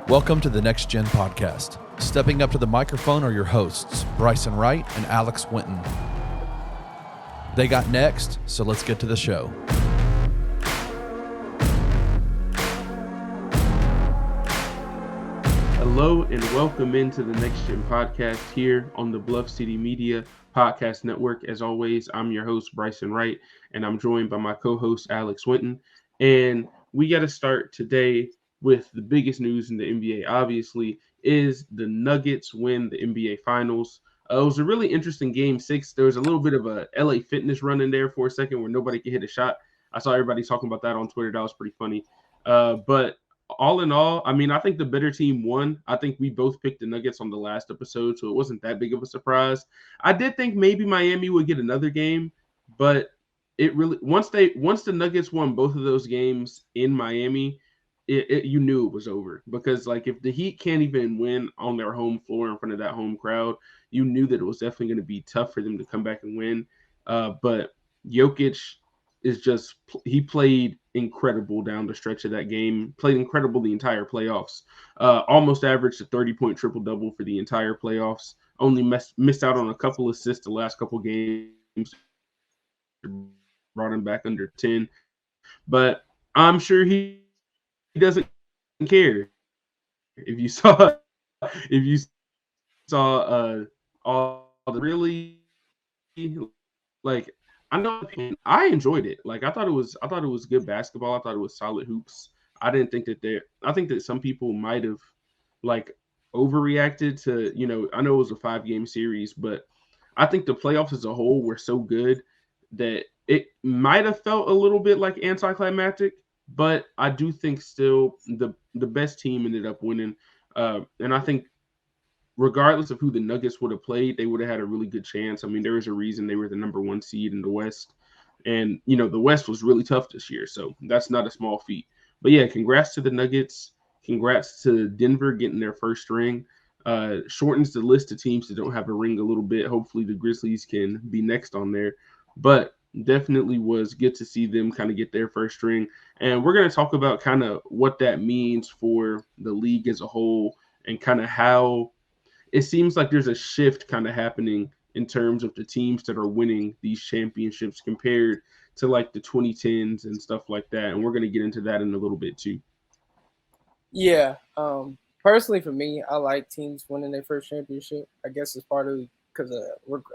Welcome to the Next Gen Podcast. Stepping up to the microphone are your hosts, Bryson Wright and Alex Winton. They got next, so let's get to the show. Hello and welcome into the Next Gen Podcast here on the Bluff City Media Podcast Network. As always, I'm your host, Bryson Wright, and I'm joined by my co-host, Alex Winton. And we got to start today with the biggest news in the NBA, obviously, is the Nuggets win the NBA Finals. It was a really interesting Game 6. There was a little bit of a LA Fitness run in there for a second where nobody could hit a shot. I saw everybody talking about that on Twitter. That was pretty funny. But all in all, I mean, I think the better team won. I think we both picked the Nuggets on the last episode, so it wasn't that big of a surprise. I did think maybe Miami would get another game, but it really once the Nuggets won both of those games in Miami, you knew it was over, because like if the Heat can't even win on their home floor in front of that home crowd, you knew that it was definitely going to be tough for them to come back and win. But Jokic he played incredible down the stretch of that game, played incredible the entire playoffs, almost averaged a 30-point triple-double for the entire playoffs, only missed out on a couple assists the last couple games, brought him back under 10. But I'm sure he doesn't care. If you saw all the really, like, I enjoyed it. Like, I thought it was good basketball. I thought it was solid hoops. I think that some people might have like overreacted to, I know it was a 5-game series, but I think the playoffs as a whole were so good that it might have felt a little bit like anticlimactic, but I do think still the best team ended up winning. And I think regardless of who the Nuggets would have played, they would have had a really good chance. I mean, there was a reason they were the number 1 seed in the West. And, the West was really tough this year, so that's not a small feat. But, yeah, congrats to the Nuggets. Congrats to Denver getting their first ring. Shortens the list of teams that don't have a ring a little bit. Hopefully the Grizzlies can be next on there. But definitely was good to see them kind of get their first ring. And we're going to talk about kind of what that means for the league as a whole and kind of how it seems like there's a shift kind of happening in terms of the teams that are winning these championships compared to like the 2010s and stuff like that. And we're going to get into that in a little bit too. Yeah. Personally, for me, I like teams winning their first championship. I guess it's part of because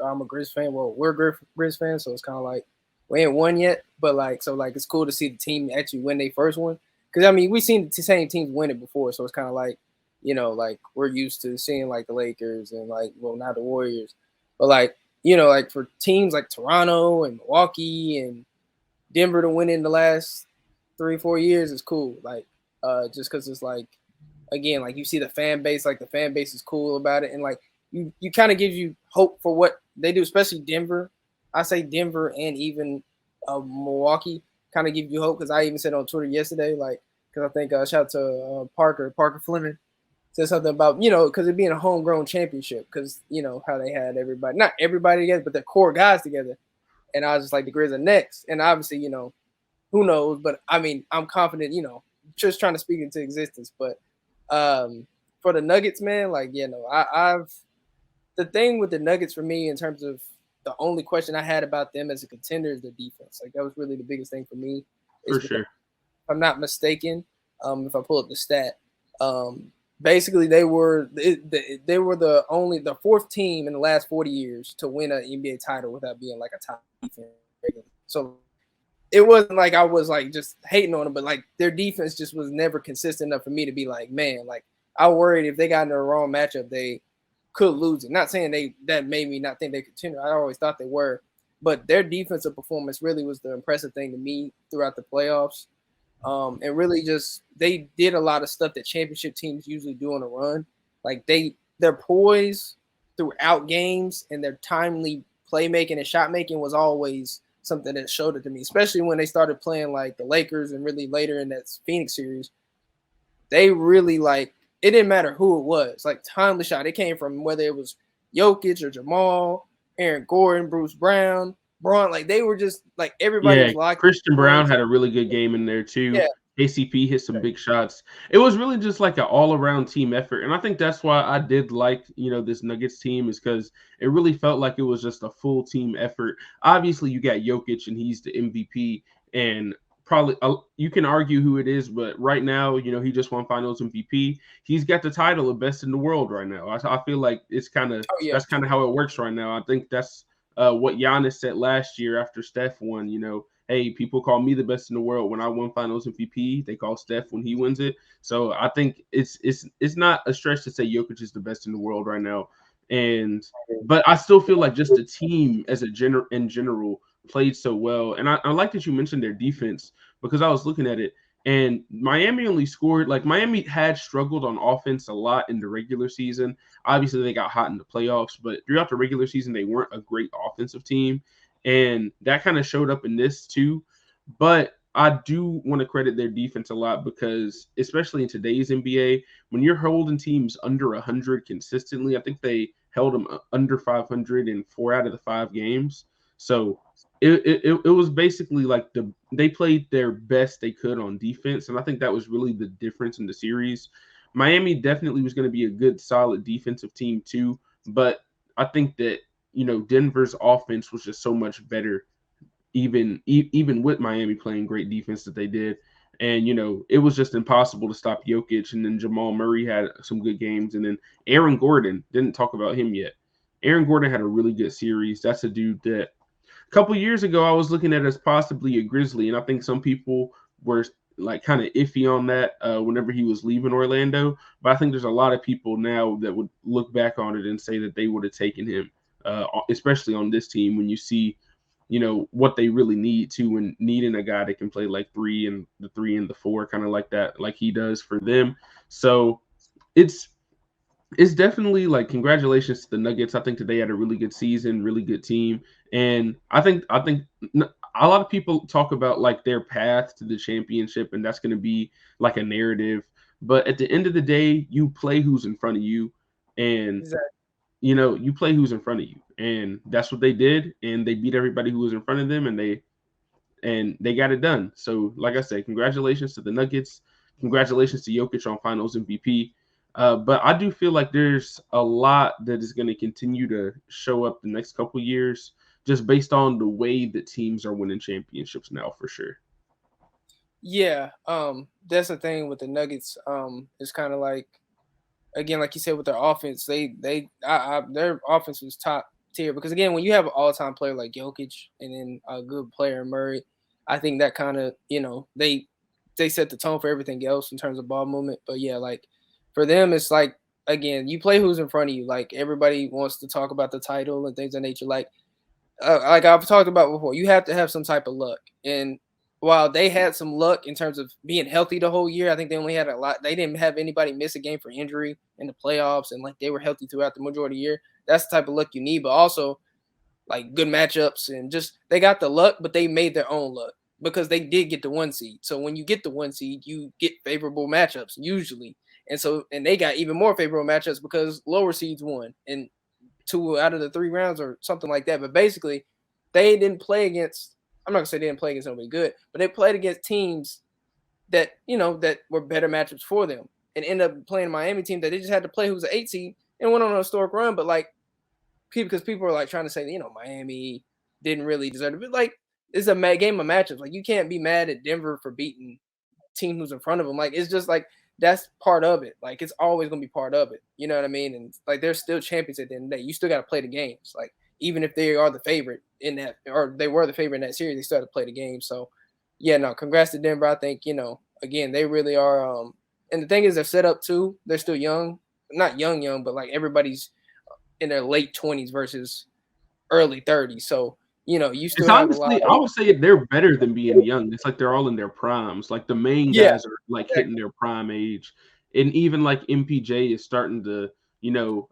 I'm a Grizz fan. Well, we're Grizz fans, so it's kind of like we ain't won yet. But it's cool to see the team actually win their first one. Because, I mean, we've seen the same teams win it before, so it's kind of like, like we're used to seeing like the Lakers and now the Warriors. But for teams like Toronto and Milwaukee and Denver to win in the last 3-4 years is cool. Just because it's again, you see the fan base, the fan base is cool about it. And you kind of gives you hope for what they do, especially Denver. I say Denver and even Milwaukee kind of give you hope, because I even said on Twitter yesterday, because I think shout out to Parker Fleming, said something about, because it being a homegrown championship, because, how they had not everybody together, but their core guys together. And I was just like, the Grizz are next. And obviously, who knows? But, I mean, I'm confident, just trying to speak into existence. But for the Nuggets, man, the thing with the Nuggets for me in terms of the only question I had about them as a contender is their defense. That was really the biggest thing for me. For sure. If I'm not mistaken, if I pull up the stat, basically they were the fourth team in the last 40 years to win an NBA title without being a top defense. So it wasn't like I was just hating on them, but their defense just was never consistent enough for me to be man, I worried if they got in the wrong matchup, they could lose it. Not saying that made me not think they could contender. I always thought they were, but their defensive performance really was the impressive thing to me throughout the playoffs. And really they did a lot of stuff that championship teams usually do on a run. Their poise throughout games and their timely playmaking and shot making was always something that showed it to me, especially when they started playing the Lakers and really later in that Phoenix series. They really it didn't matter who it was, timely shot. It came from whether it was Jokic or Jamal, Aaron Gordon, Bruce Brown, Braun. They were just everybody was Christian Brown had a really good game in there too. Yeah. KCP hit some big shots. It was really just like an all-around team effort, and I think that's why I did like this Nuggets team is because it really felt like it was just a full team effort. Obviously, you got Jokic, and he's the MVP, and probably you can argue who it is, but right now, he just won Finals MVP. He's got the title of best in the world right now. I feel like it's that's kind of how it works right now. I think that's what Giannis said last year after Steph won. Hey, people call me the best in the world when I won Finals MVP. They call Steph when he wins it. So I think it's not a stretch to say Jokic is the best in the world right now. But I still feel like just the team as in general played so well. And I like that you mentioned their defense because I was looking at it. And Miami only scored, Miami had struggled on offense a lot in the regular season. Obviously, they got hot in the playoffs, but throughout the regular season, they weren't a great offensive team. And that kind of showed up in this too. But I do want to credit their defense a lot because, especially in today's NBA, when you're holding teams under 100 consistently, I think they held them under 500 in 4 out of the 5 games. So it was basically like they played their best they could on defense, and I think that was really the difference in the series. Miami definitely was going to be a good, solid defensive team too, but I think that Denver's offense was just so much better, even with Miami playing great defense that they did. And it was just impossible to stop Jokic. And then Jamal Murray had some good games, and then Aaron Gordon, didn't talk about him yet. Aaron Gordon had a really good series. That's a dude that a couple years ago I was looking at as possibly a Grizzly, and I think some people were kind of iffy on that whenever he was leaving Orlando. But I think there's a lot of people now that would look back on it and say that they would have taken him, especially on this team when you see, what they really need to, and needing a guy that can play like 3 and the 3 and the 4, kind of like that, like he does for them. So it's definitely congratulations to the Nuggets. I think that they had a really good season, really good team, and I think a lot of people talk about their path to the championship, and that's going to be like a narrative. But at the end of the day, you play who's in front of you, and Exactly. you play who's in front of you, and that's what they did, and they beat everybody who was in front of them, and they got it done. So, like I said, congratulations to the Nuggets. Congratulations to Jokic on Finals MVP. But I do feel like there's a lot that is going to continue to show up the next couple of years, just based on the way that teams are winning championships now, for sure. Yeah, that's the thing with the Nuggets. It's kind of like, again, like you said, with their offense, their offense was top tier because, again, when you have an all-time player like Jokic and then a good player in Murray, I think that kind of they set the tone for everything else in terms of ball movement. But yeah, for them, it's like, again, you play who's in front of you. Like, everybody wants to talk about the title and things of nature. Like I've talked about before, you have to have some type of luck. And while they had some luck in terms of being healthy the whole year, I think they only had a lot. They didn't have anybody miss a game for injury in the playoffs, and they were healthy throughout the majority of the year. That's the type of luck you need, but also good matchups, and just they got the luck, but they made their own luck because they did get the 1 seed. So when you get the 1 seed, you get favorable matchups usually, and they got even more favorable matchups because lower seeds won and 2 out of the 3 rounds or something like that. But basically, they didn't play against. I'm not gonna say they didn't play against nobody good, but they played against teams that that were better matchups for them, and ended up playing a Miami team that they just had to play, who was an 8 seed and went on a historic run. But because people are trying to say Miami didn't really deserve it, but it's a game of matchups. You can't be mad at Denver for beating team who's in front of them. It's just that's part of it. It's always gonna be part of it. You know what I mean? And they're still champions at the end of the day. You still got to play the games. Even if they are the favorite in that, or they were the favorite in that series, they still have to play the game. So yeah, no, congrats to Denver. I think again, they really are. And the thing is, they're set up too. They're still young, not young, but everybody's in their late 20s versus early 30s. So you still It's have a lot. honestly, I would say they're better than being young. It's like they're all in their primes. The main Yeah, guys are hitting their prime age, and even MPJ is starting to,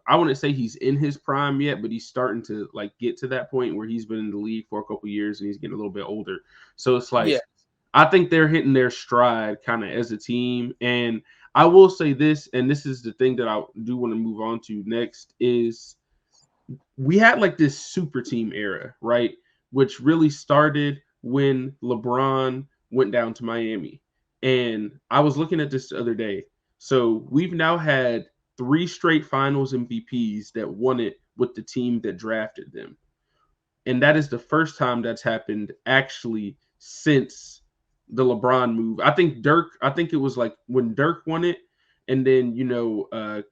I wouldn't say he's in his prime yet, but he's starting to get to that point where he's been in the league for a couple of years and he's getting a little bit older. So it's yeah, I think they're hitting their stride kind of as a team. And I will say this, and this is the thing that I do want to move on to next, is we had this super team era, right? Which really started when LeBron went down to Miami. And I was looking at this the other day. So we've now had 3 straight finals MVPs that won it with the team that drafted them. And that is the first time that's happened actually since the LeBron move. I think it was like when Dirk won it, and then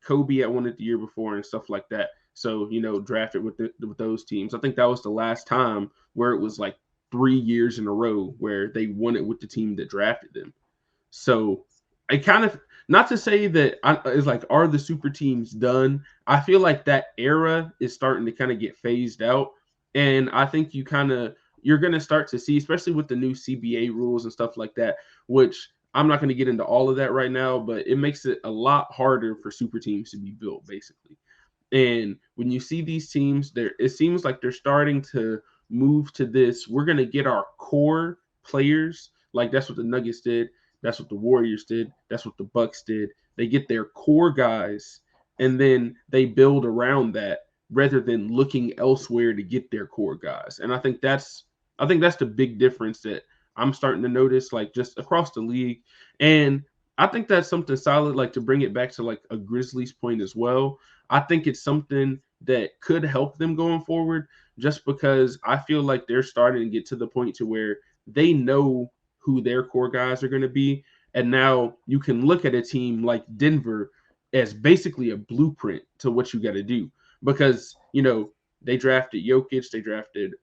Kobe had won it the year before and stuff like that. So drafted with those teams. I think that was the last time where it was like 3 years in a row where they won it with the team that drafted them. So I kind of, not to say that it's like, are the super teams done? I feel like that era is starting to kind of get phased out. And I think you're going to start to see, especially with the new CBA rules and stuff like that, which I'm not going to get into all of that right now, but it makes it a lot harder for super teams to be built, basically. And when you see these teams, it seems like they're starting to move to this. We're going to get our core players. Like that's what the Nuggets did. That's what the Warriors did. That's what the Bucks did. They get their core guys, and then they build around that rather than looking elsewhere to get their core guys. And I think that's the big difference that I'm starting to notice, like just across the league. And I think that's something solid, like to bring it back to like a Grizzlies point as well. I think it's something that could help them going forward, just because I feel like they're starting to get to the point to where they know who their core guys are going to be. And now you can look at a team like Denver as basically a blueprint to what you got to do, because, they drafted Jokic, they drafted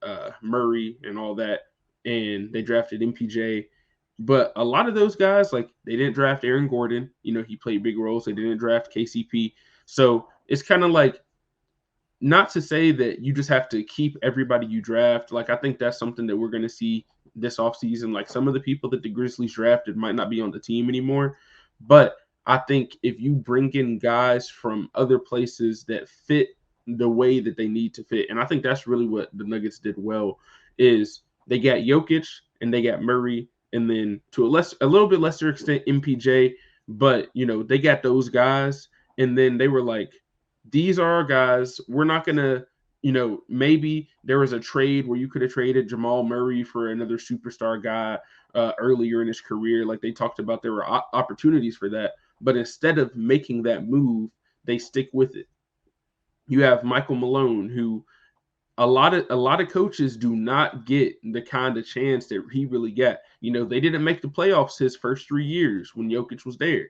Murray and all that, and they drafted MPJ. But a lot of those guys, like they didn't draft Aaron Gordon. He played big roles. They didn't draft KCP. So it's kind of like, not to say that you just have to keep everybody you draft. Like I think that's something that we're going to see this offseason. Like some of the people that the Grizzlies drafted might not be on the team anymore. But I think if you bring in guys from other places that fit the way that they need to fit, and I think that's really what the Nuggets did well, is they got Jokic and they got Murray, and then to a little bit lesser extent MPJ, but they got those guys, and then they were like, these are our guys. We're not gonna, maybe there was a trade where you could have traded Jamal Murray for another superstar guy earlier in his career. Like they talked about, there were opportunities for that, but instead of making that move, they stick with it. You have Michael Malone, who a lot of coaches do not get the kind of chance that he really got. They didn't make the playoffs his first 3 years when Jokic was there,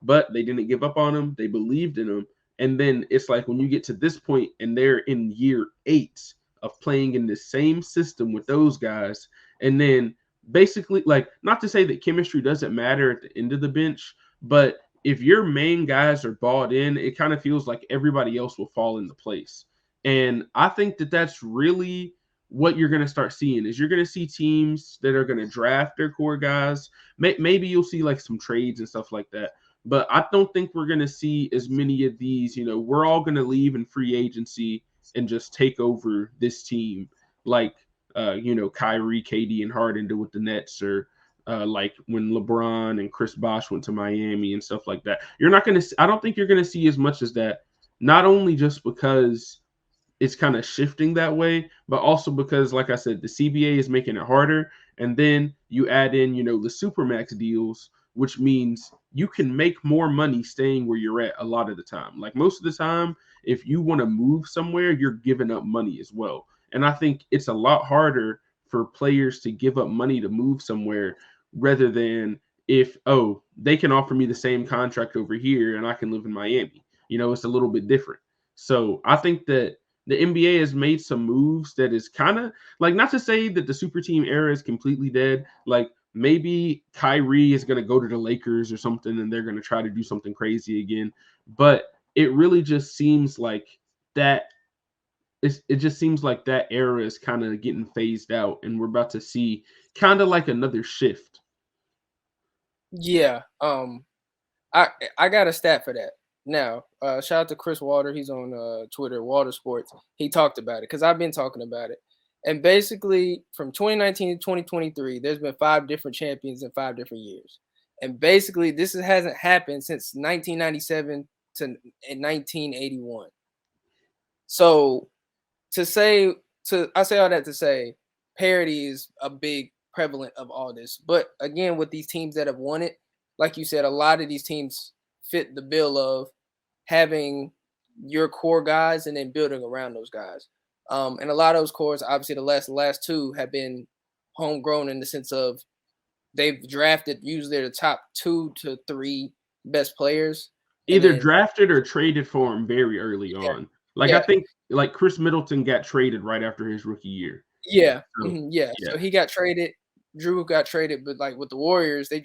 but they didn't give up on him. They believed in him. And then it's like when you get to this point and they're in year 8 of playing in the same system with those guys, and then basically, like, not to say that chemistry doesn't matter at the end of the bench, but if your main guys are bought in, it kind of feels like everybody else will fall into place. And I think that that's really what you're going to start seeing, is you're going to see teams that are going to draft their core guys. Maybe you'll see like some trades and stuff like that. But I don't think we're going to see as many of these. We're all going to leave in free agency and just take over this team, like, Kyrie, KD, and Harden did with the Nets, or like when LeBron and Chris Bosh went to Miami and stuff like that. I don't think you're going to see as much as that, not only just because it's kind of shifting that way, but also because, like I said, the CBA is making it harder. And then you add in, the Supermax deals, which means you can make more money staying where you're at a lot of the time. Like most of the time, if you want to move somewhere, you're giving up money as well. And I think it's a lot harder for players to give up money to move somewhere, rather than if, they can offer me the same contract over here and I can live in Miami. It's a little bit different. So I think that the NBA has made some moves that is kind of like, not to say that the super team era is completely dead. Like maybe Kyrie is going to go to the Lakers or something, and they're going to try to do something crazy again. But it really just seems like that. It just seems like that era is kind of getting phased out, and we're about to see kind of like another shift. Yeah. I got a stat for that. Now, shout out to Chris Water. He's on Twitter, Water Sports. He talked about it because I've been talking about it. And basically, from 2019 to 2023, there's been 5 different champions in 5 different years. And basically, this hasn't happened since 1997 to 1981. So I say all that to say parity is a big prevalent of all this. But again, with these teams that have won it, like you said, a lot of these teams fit the bill of having your core guys and then building around those guys. And a lot of those cores, obviously, the last two have been homegrown in the sense of they've drafted usually the top 2 to 3 best players. Either drafted or traded for him very early on. Like I think like Chris Middleton got traded right after his rookie year. Yeah. So, So he got traded. Drew got traded, but like with the Warriors, they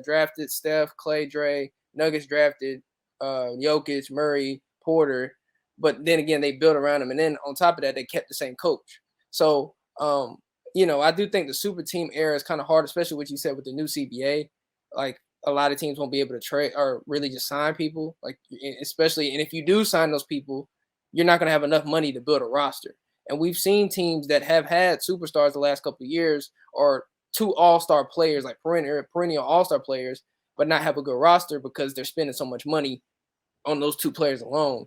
drafted Steph, Clay, Dre. Nuggets drafted Jokic, Murray, Porter. But then again, they built around him, and then on top of that, they kept the same coach. So I do think the super team era is kind of hard, especially what you said with the new CBA. Like a lot of teams won't be able to trade or really just sign people. Like especially, and if you do sign those people, you're not going to have enough money to build a roster. And we've seen teams that have had superstars the last couple of years or 2 all-star players, like perennial all-star players, but not have a good roster because they're spending so much money on those 2 players alone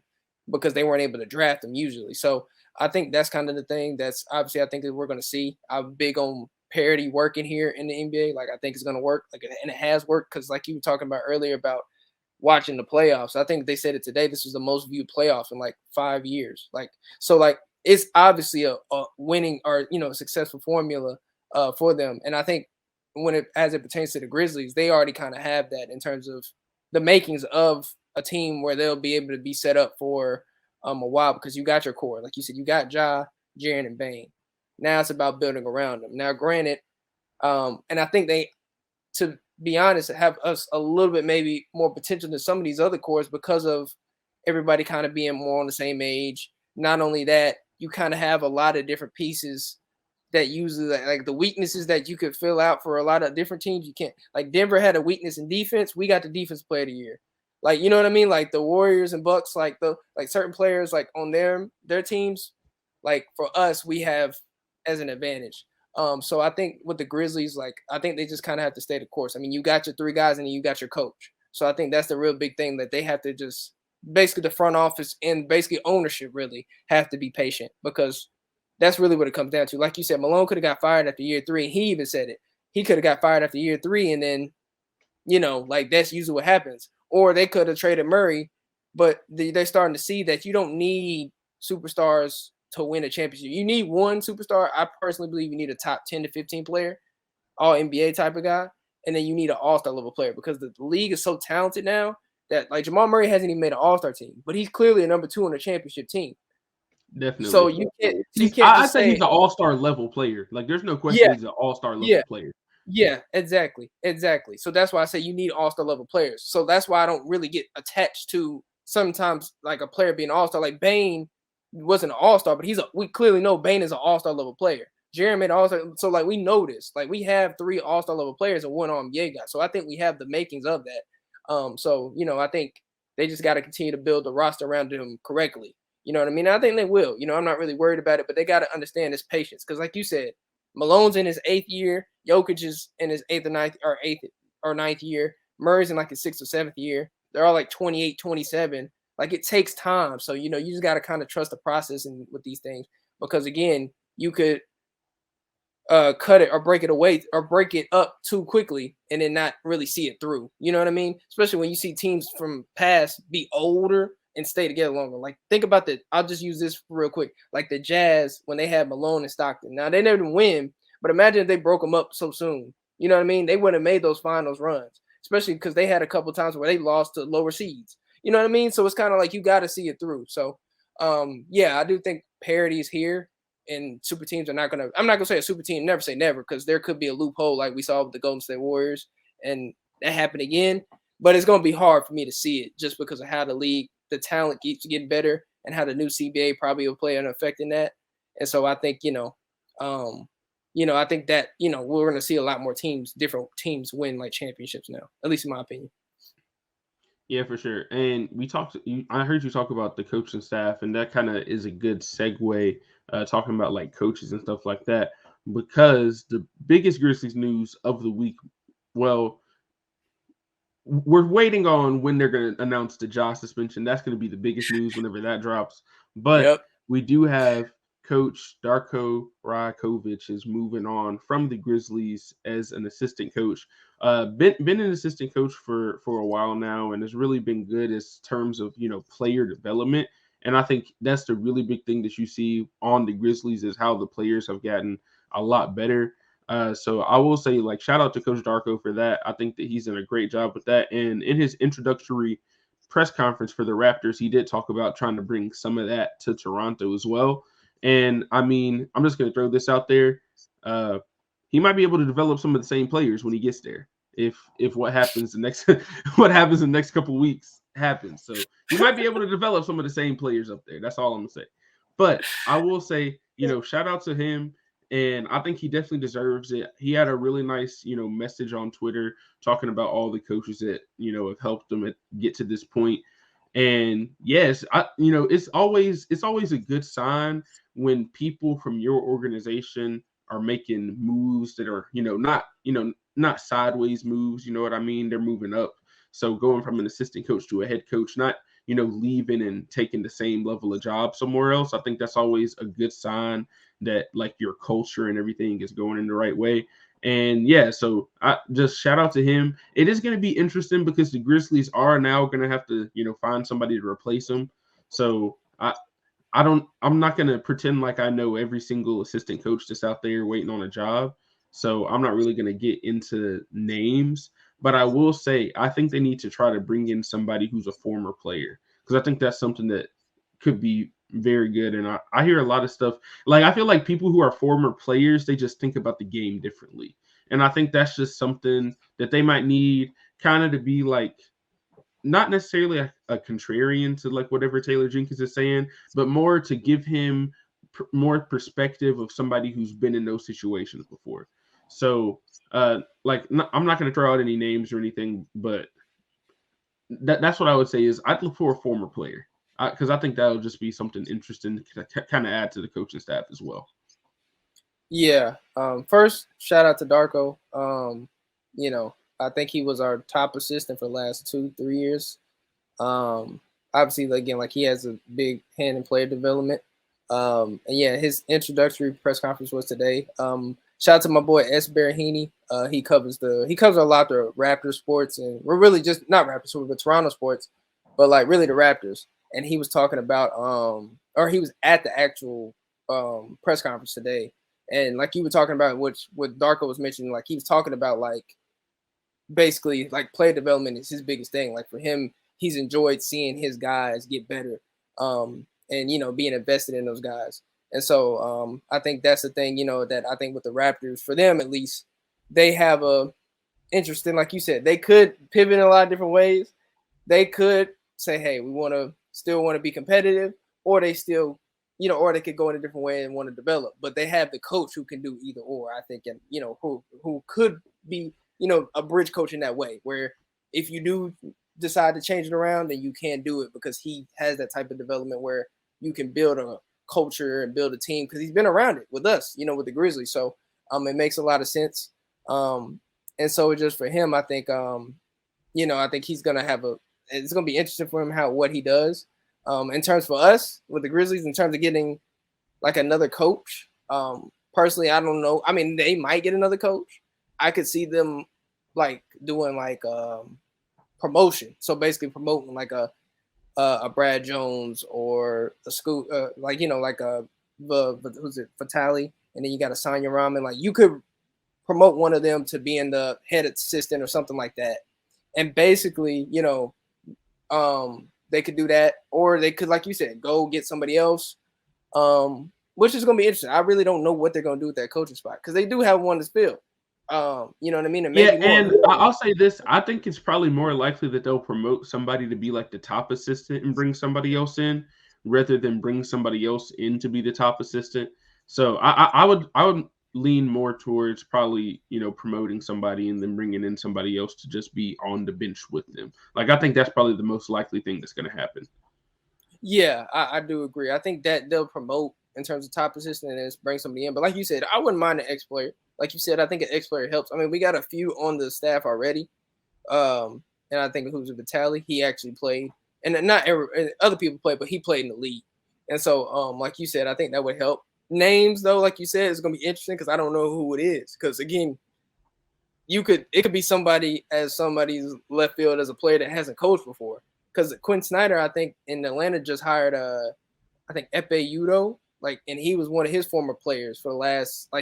because they weren't able to draft them usually. So I think that's kind of the thing that's obviously I think that we're going to see. I'm big on parity working here in the NBA. Like I think it's going to work, and it has worked because like you were talking about earlier about watching the playoffs. I think they said it today. This was the most viewed playoff in like 5 years. It's obviously a winning or a successful formula for them. And I think as it pertains to the Grizzlies, they already kind of have that in terms of the makings of a team where they'll be able to be set up for a while because you got your core. Like you said, you got Ja, Jaren, and Bane. Now it's about building around them. Now, granted, and I think they, to be honest, have us a little bit maybe more potential than some of these other cores because of everybody kind of being more on the same age. Not only that, you kind of have a lot of different pieces that usually like the weaknesses that you could fill out for a lot of different teams. You can't, like Denver had a weakness in defense. We got the defense player of the year. Like, you know what I mean? Like the Warriors and Bucks, like certain players like on their teams, like for us, we have as an advantage. So I think with the Grizzlies, like I think they just kind of have to stay the course. I mean, you got your 3 guys and then you got your coach. So I think that's the real big thing that they have to just basically the front office and basically ownership really have to be patient because that's really what it comes down to. Like you said, Malone could have got fired after year 3. He even said it. He could have got fired after year 3 and then, like that's usually what happens. Or they could have traded Murray, but they're starting to see that you don't need superstars to win a championship. You need one superstar. I personally believe you need a top 10 to 15 player, all NBA type of guy, and then you need an all-star level player because the league is so talented now that like Jamal Murray hasn't even made an all-star team, but he's clearly a number 2 on the championship team. Definitely. So you can't I say he's an all-star level player. Like there's no question he's an all-star level player. Yeah, exactly. So that's why I say you need all-star level players. So that's why I don't really get attached to sometimes like a player being all-star. Like Bane wasn't an all-star, but we clearly know Bane is an all-star level player. Jaren made all-star. So like we know this. Like we have 3 all-star level players and 1 NBA guy. So I think we have the makings of that. So I think they just got to continue to build the roster around them correctly. You know what I mean? I think they will. I'm not really worried about it, but they got to understand this patience. Because like you said, Malone's in his 8th year. Jokic is in his 8th or 9th year. Murray's in like his 6th or 7th year. They're all like 28, 27. Like it takes time. So, you just got to kind of trust the process and with these things. Because again, you could cut it or break it away or break it up too quickly and then not really see it through. You know what I mean? Especially when you see teams from past be older and stay together longer. Like think about I'll just use this real quick. Like the Jazz when they had Malone and Stockton. Now they never win, but imagine if they broke them up so soon. You know what I mean? They wouldn't have made those finals runs, especially because they had a couple times where they lost to lower seeds. You know what I mean? So it's kind of like you got to see it through. So I do think parity is here. And super teams are not I'm not gonna say a super team, never say never, because there could be a loophole like we saw with the Golden State Warriors, and that happened again. But it's gonna be hard for me to see it just because of how the talent keeps getting better, and how the new CBA probably will play an effect in that. And so I think I think that we're gonna see a lot more different teams win like championships now, at least in my opinion. Yeah, for sure. And I heard you talk about the coaching staff, and that kind of is a good segue, talking about like coaches and stuff like that, because the biggest Grizzlies news of the week, well, we're waiting on when they're going to announce the Ja suspension. That's going to be the biggest news whenever that drops. But we do have coach Darko Rajakovic is moving on from the Grizzlies as an assistant coach. Been an assistant coach for a while now, and has really been good as terms of player development. And I think that's the really big thing that you see on the Grizzlies is how the players have gotten a lot better. So I will say, like, shout out to Coach Darko for that. I think that he's done a great job with that. And in his introductory press conference for the Raptors, he did talk about trying to bring some of that to Toronto as well. And I mean, I'm just going to throw this out there. He might be able to develop some of the same players when he gets there. If what happens the next what happens in the next couple of weeks happens, so he might be able to develop some of the same players up there. That's all I'm gonna say. But I will say, shout out to him, and I think he definitely deserves it. He had a really nice, message on Twitter talking about all the coaches that have helped him get to this point. And yes, it's always a good sign when people from your organization are making moves that are, not sideways moves, you know what I mean? They're moving up. So going from an assistant coach to a head coach, not, leaving and taking the same level of job somewhere else. I think that's always a good sign that like your culture and everything is going in the right way. And yeah, so I just shout out to him. It is going to be interesting because the Grizzlies are now going to have to, find somebody to replace him. So I'm not going to pretend like I know every single assistant coach that's out there waiting on a job. So I'm not really going to get into names, but I will say I think they need to try to bring in somebody who's a former player because I think that's something that could be very good. And I hear a lot of stuff. Like, I feel like people who are former players, they just think about the game differently. And I think that's just something that they might need kind of to be like, not necessarily a contrarian to like whatever Taylor Jenkins is saying, but more to give him more perspective of somebody who's been in those situations before. So, I'm not going to throw out any names or anything, but that's what I would say is I'd look for a former player because I think that'll just be something interesting to kind of add to the coaching staff as well. Yeah. First, shout out to Darko. I think he was our top assistant for the last 2-3 years. Obviously, again, like he has a big hand in player development. And yeah, his introductory press conference was today. Shout out to my boy S. Berahini. He covers a lot of Raptor sports, and we're really just not Raptors, we're the Toronto sports, but like really the Raptors. And he was talking about or he was at the actual press conference today. And like you were talking about, what Darko was mentioning, like he was talking about like basically like player development is his biggest thing. Like for him, he's enjoyed seeing his guys get better, and being invested in those guys. And so I think that's the thing, that I think with the Raptors, for them at least, they have a interesting, like you said, they could pivot in a lot of different ways. They could say, hey, we still want to be competitive, or they still, or they could go in a different way and want to develop. But they have the coach who can do either or, I think, and who could be, a bridge coach in that way, where if you do decide to change it around, then you can do it because he has that type of development where you can build a culture and build a team because he's been around it with us, with the Grizzlies. So it makes a lot of sense. And so just for him, I think I think he's gonna it's gonna be interesting for him what he does. In terms for us with the Grizzlies, in terms of getting like another coach. Personally, I don't know. I mean, they might get another coach. I could see them like doing like promotion. So basically promoting like a Brad Jones or a school, like who's it, Vitali, and then you got a Sanya Ramen. Like you could promote one of them to being the head assistant or something like that, and basically, they could do that, or they could, like you said, go get somebody else, which is going to be interesting. I really don't know what they're going to do with that coaching spot because they do have one to fill. You know what I mean? And I'll say this. I think it's probably more likely that they'll promote somebody to be like the top assistant and bring somebody else in rather than bring somebody else in to be the top assistant. So I would lean more towards probably, promoting somebody and then bringing in somebody else to just be on the bench with them. Like, I think that's probably the most likely thing that's going to happen. Yeah, I do agree. I think that they'll promote in terms of top assistant and then bring somebody in. But like you said, I wouldn't mind an ex-player. Like you said, I think an ex-player helps. I mean, we got a few on the staff already. And I think who's Vitali, he actually played. And not other people played, but he played in the league. And so, like you said, I think that would help. names though, like you said, it's gonna be interesting because I don't know who it is. Because again, it could be somebody's left field as a player that hasn't coached before. Because Quinn Snyder, I think in Atlanta just hired I think Epe Udo, and he was one of his former players for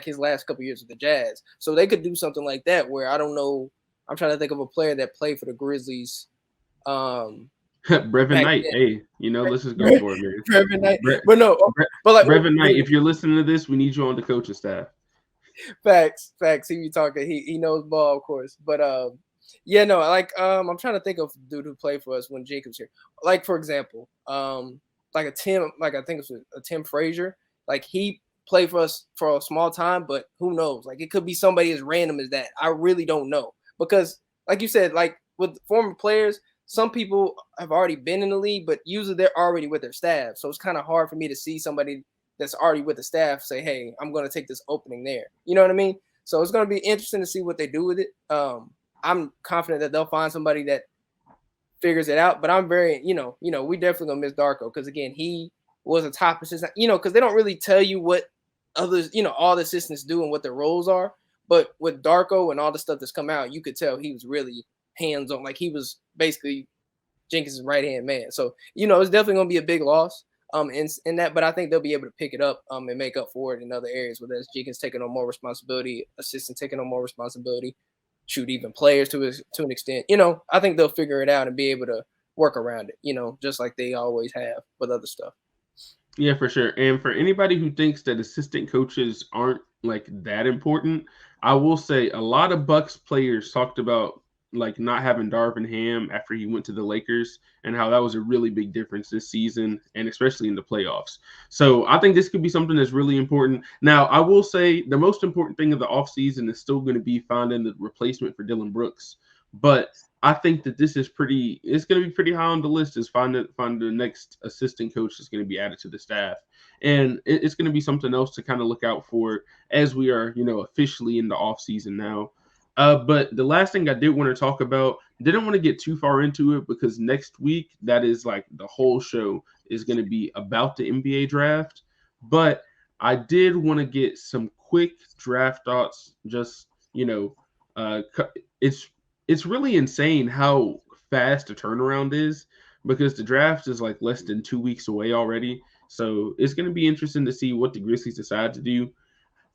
his last couple years with the Jazz. So they could do something like that where I don't know. I'm trying to think of a player that played for the Grizzlies. Brevin Knight, hey, let's just go for it, man. Brevin Knight, but no, but Brevin Knight, if you're listening to this, we need you on the coaching staff. Facts. He be talking. He knows ball, of course. But yeah, no, I'm trying to think of dude who played for us when Jacob's here. Like for example, like a Tim, I think it was a Tim Frazier. Like he played for us for a small time, but who knows? Like it could be somebody as random as that. I really don't know because, like you said, like with former players, some people have already been in the league, but usually they're already with their staff. So it's kind of hard for me to see somebody that's already with the staff say, hey, I'm going to take this opening there. You know what I mean? So it's going to be interesting to see what they do with it. I'm confident that they'll find somebody that figures it out, but I'm very, we definitely going to miss Darko because, again, he was a top assistant, because they don't really tell you what others, all the assistants do and what their roles are. But with Darko and all the stuff that's come out, you could tell he was really hands-on. Like he was basically Jenkins' right-hand man. So, it's definitely going to be a big loss. In that, but I think they'll be able to pick it up and make up for it in other areas, whether it's Jenkins taking on more responsibility, assistant taking on more responsibility, shoot even players to an extent. I think they'll figure it out and be able to work around it, just like they always have with other stuff. Yeah, for sure. And for anybody who thinks that assistant coaches aren't like that important, I will say a lot of Bucks players talked about like not having Darvin Ham after he went to the Lakers and how that was a really big difference this season and especially in the playoffs. So I think this could be something that's really important. Now, I will say the most important thing of the offseason is still going to be finding the replacement for Dylan Brooks. But I think that it's going to be pretty high on the list is find the next assistant coach that's going to be added to the staff. And it's going to be something else to kind of look out for as we are, officially in the offseason now. But the last thing I did want to talk about, didn't want to get too far into it because next week, that is like the whole show is going to be about the NBA draft. But I did want to get some quick draft thoughts. Just, it's really insane how fast the turnaround is because the draft is like less than 2 weeks away already. So it's going to be interesting to see what the Grizzlies decide to do.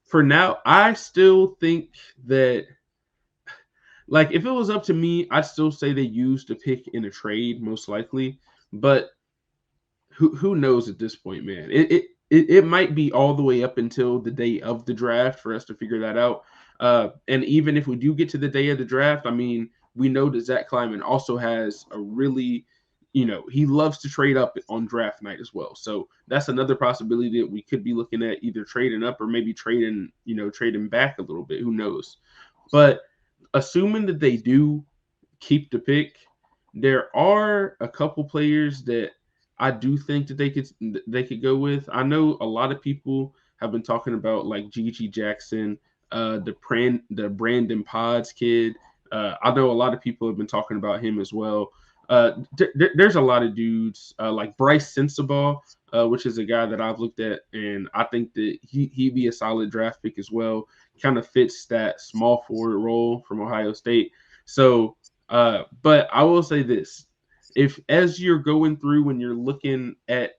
For now, I still think that like, if it was up to me, I'd still say they used the pick in a trade, most likely. But who knows at this point, man? It might be all the way up until the day of the draft for us to figure that out. And even if we do get to the day of the draft, I mean, we know that Zach Kleiman also has a really, he loves to trade up on draft night as well. So that's another possibility that we could be looking at either trading up or maybe trading back a little bit. Who knows? But assuming that they do keep the pick, there are a couple players that I do think that they could go with. I know a lot of people have been talking about like Gigi Jackson, the Brandon Pods kid. I know a lot of people have been talking about him as well. There's a lot of dudes like Bryce Sensabaugh, which is a guy that I've looked at, and I think that he'd be a solid draft pick as well. Kind of fits that small forward role from Ohio State. So, but I will say this: if as you're going through when you're looking at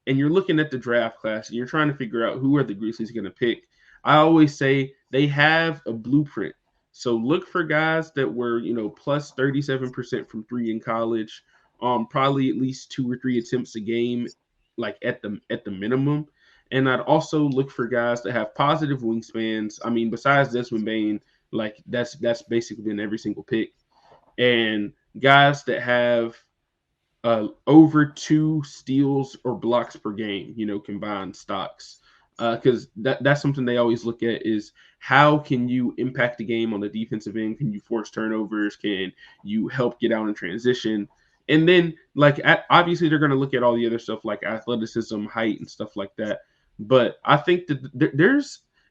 the draft class and you're trying to figure out who are the Grizzlies going to pick, I always say they have a blueprint. So look for guys that were, plus 37% from three in college, probably at least 2 or 3 attempts a game, like at the minimum. And I'd also look for guys that have positive wingspans. I mean, besides Desmond Bane, like that's basically been every single pick. And guys that have over 2 steals or blocks per game, combined stocks. Because that's something they always look at is how can you impact the game on the defensive end? Can you force turnovers? Can you help get out in transition? And then, like, obviously, they're going to look at all the other stuff like athleticism, height, and stuff like that. But I think that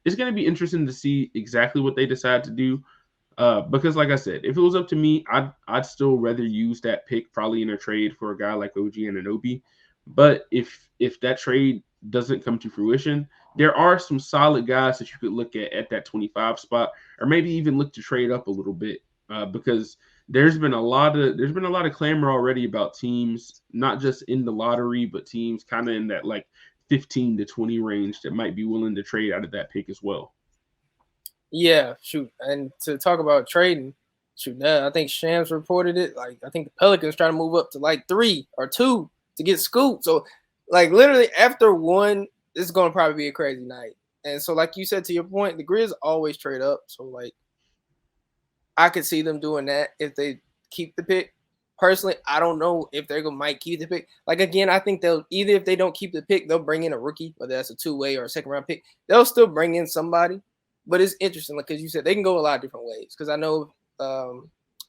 it's going to be interesting to see exactly what they decide to do. Because, like I said, if it was up to me, I'd still rather use that pick probably in a trade for a guy like OG Anunoby. But if that trade doesn't come to fruition, there are some solid guys that you could look at that 25 spot, or maybe even look to trade up a little bit, because there's been a lot of clamor already about teams not just in the lottery, but teams kind of in that like 15 to 20 range that might be willing to trade out of that pick as well. Yeah, shoot. And to talk about trading, shoot, I think Shams reported it. Like, I think the Pelicans trying to move up to like 3 or 2 to get Scoop. So, like, literally after 1, this is going to probably be a crazy night. And so, like you said, to your point, the Grizz always trade up. So, like, I could see them doing that if they keep the pick. Personally, I don't know if they're gonna might keep the pick. Like, again, I think they'll either, if they don't keep the pick, they'll bring in a rookie, whether that's a 2-way or a second round pick. They'll still bring in somebody. But it's interesting, like, because you said they can go a lot of different ways. Because I know a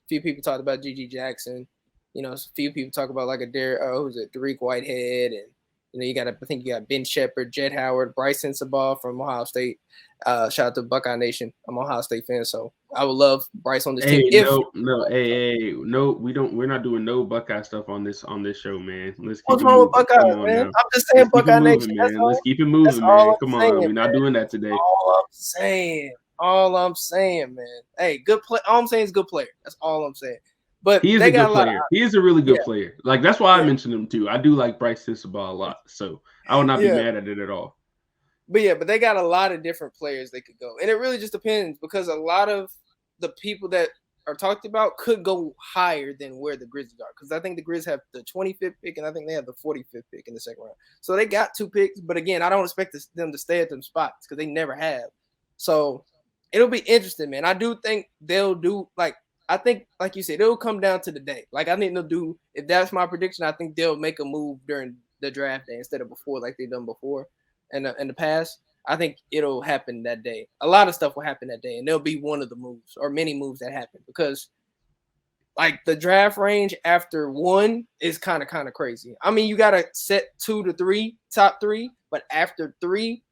few people talked about G.G. Jackson. You know, a few people talk about like a Derek Whitehead, and you got I think you got Ben Shepherd, Jett Howard, Bryson Sabah from Ohio State. Shout out to Buckeye Nation. I'm an Ohio State fan, so I would love Bryce on this team. We're not doing no Buckeye stuff on this show, man. Let's keep What's it wrong with moving. Buckeye, man? Now. I'm just saying Buckeye Nation. Man. Let's keep it That's moving, all man. I'm Come saying, on, we're not doing that today. All I'm saying, man. Hey, good play. All I'm saying is good player. That's all I'm saying. But he is a good player. He is a really good player. Like, that's why I mentioned him too. I do like Bryce Sensabaugh a lot, so I would not be mad at it at all. But they got a lot of different players they could go, and it really just depends, because a lot of the people that are talked about could go higher than where the Grizzlies are. Because I think the Grizzlies have the 25th pick, and I think they have the 45th pick in the second round. So they got 2 picks, but again, I don't expect them to stay at them spots because they never have. So it'll be interesting, man. I do think they'll do, like, I think, like you said, it'll come down to the day. Like, I think they'll do, if that's my prediction, I think they'll make a move during the draft day instead of before, like they've done before in the past. I think it'll happen that day. A lot of stuff will happen that day, and there'll be one of the moves or many moves that happen, because like the draft range after 1 is kind of crazy. I mean, you got to set 2 to 3, top 3, but after 3,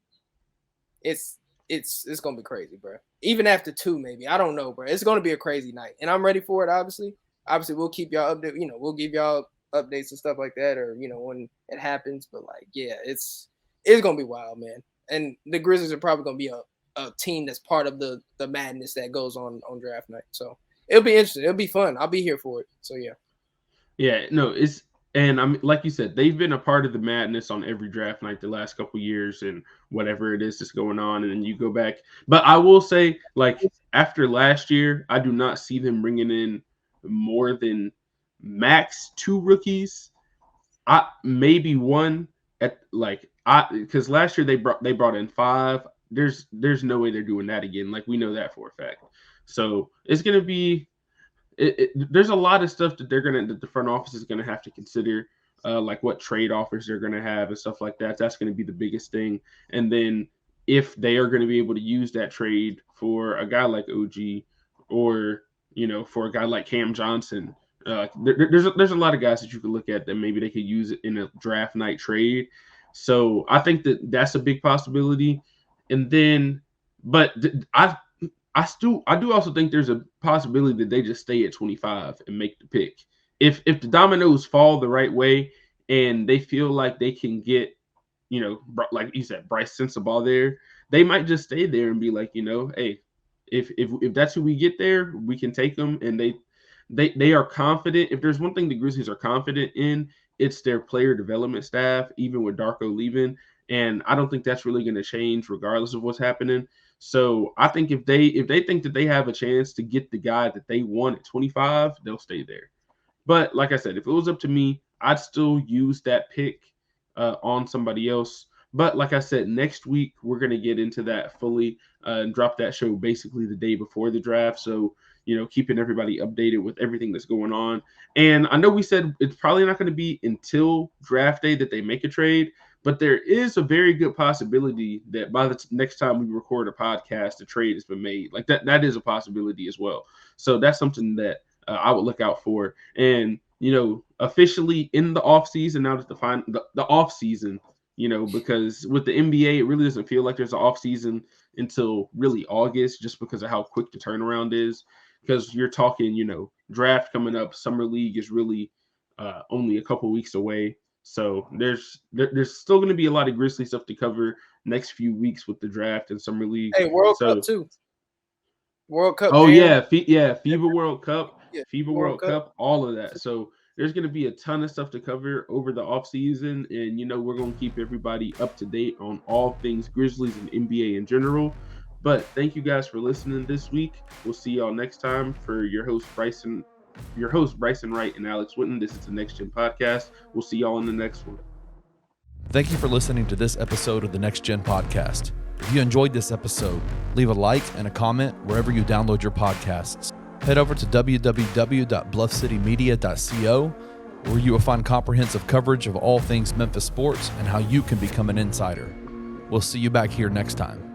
it's going to be crazy, bro. Even after 2, maybe. I don't know, bro. It's going to be a crazy night, and I'm ready for it, obviously. Obviously, we'll keep y'all updated. You know, we'll give y'all updates and stuff like that, or, you know, when it happens. But, like, yeah, it's going to be wild, man. And the Grizzlies are probably going to be a team that's part of the madness that goes on draft night. So it'll be interesting. It'll be fun. I'll be here for it. So, yeah. Yeah, no, and I mean, like you said, they've been a part of the madness on every draft night the last couple years, and whatever it is that's going on, and then you go back. But I will say, like, after last year, I do not see them bringing in more than max 2 rookies. Maybe 1 at, like, because last year they brought in 5. There's no way they're doing that again. Like, we know that for a fact. So it's gonna be. There's a lot of stuff that the front office is gonna have to consider, like what trade offers they're gonna have and stuff like that. That's gonna be the biggest thing. And then if they are gonna be able to use that trade for a guy like OG, or, you know, for a guy like Cam Johnson, there's a lot of guys that you could look at that maybe they could use it in a draft night trade. So I think that's a big possibility. And then, but I do also think there's a possibility that they just stay at 25 and make the pick. If the dominoes fall the right way and they feel like they can get, you know, like you said, Bryce Sensabaugh there, they might just stay there and be like, you know, hey, if that's who we get there, we can take them. And they are confident. If there's one thing the Grizzlies are confident in, it's their player development staff, even with Darko leaving. And I don't think that's really going to change regardless of what's happening. So I think if they think that they have a chance to get the guy that they want at 25, they'll stay there. But like I said, if it was up to me, I'd still use that pick on somebody else. But like I said, next week we're going to get into that fully and drop that show basically the day before the draft. So, you know, keeping everybody updated with everything that's going on. And I know we said it's probably not going to be until draft day that they make a trade, but there is a very good possibility that by the next time we record a podcast, the trade has been made. Like that is a possibility as well. So that's something that I would look out for. And, you know, officially in the offseason, now that the offseason, you know, because with the NBA, it really doesn't feel like there's an offseason until really August, just because of how quick the turnaround is. Because you're talking, you know, draft coming up, summer league is really only a couple weeks away. So there's still going to be a lot of Grizzly stuff to cover next few weeks with the draft and summer league. Hey, World Cup too. World Cup. Oh man. FIBA World Cup, Yeah, FIBA World Cup, all of that. So there's going to be a ton of stuff to cover over the off season, and we're going to keep everybody up to date on all things Grizzlies and NBA in general. But thank you guys for listening this week. We'll see y'all next time. For your host Bryson Wright and Alex Winton, this is the Next Gen Podcast. We'll see y'all in the next one. Thank you for listening to this episode of the Next Gen Podcast. If you enjoyed this episode, leave a like and a comment wherever you download your podcasts. Head over to www.bluffcitymedia.co, where you will find comprehensive coverage of all things Memphis sports and how you can become an insider. We'll see you back here next time.